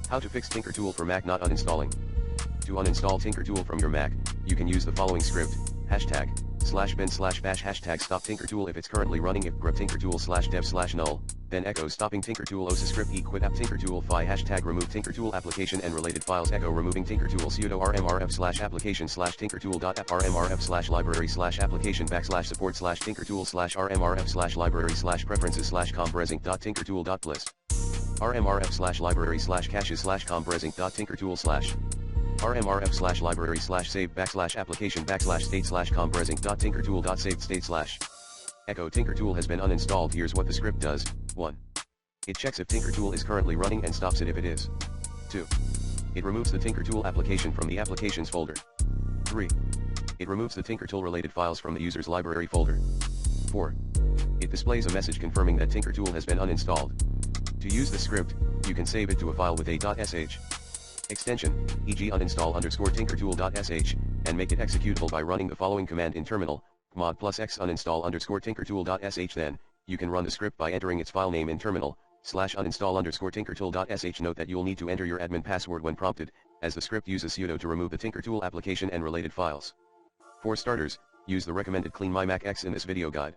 How to fix TinkerTool for Mac not uninstalling. To uninstall TinkerTool from your Mac, you can use the following script, #bin/bash #stop TinkerTool if it's currently running if grep TinkerTool/dev/null, then echo stopping TinkerTool osascript quit app TinkerTool fi #remove TinkerTool application and related files echo removing TinkerTool sudo rmrf/application/TinkerTool.app rmrf/library/application /support/TinkerTool/rmrf/library/preferences/com.bresink.TinkerTool.plist rmrf/library/caches/com.bresink.TinkerTool/ rmrf/library/save /application/state/com.bresink.TinkerTool.save_state/ echo TinkerTool has been uninstalled. Here's what the script does. 1. It checks if TinkerTool is currently running and stops it if it is. 2. It removes the TinkerTool application from the applications folder. 3. It removes the TinkerTool related files from the user's library folder. 4. It displays a message confirming that TinkerTool has been uninstalled. To use the script, you can save it to a file with a .sh extension, e.g. uninstall_TinkerTool.sh, and make it executable by running the following command in terminal, mod +x uninstall_TinkerTool.sh. Then, you can run the script by entering its file name in terminal, /uninstall_TinkerTool.sh. Note that you'll need to enter your admin password when prompted, as the script uses sudo to remove the TinkerTool application and related files. For starters, use the recommended Clean My Mac X in this video guide.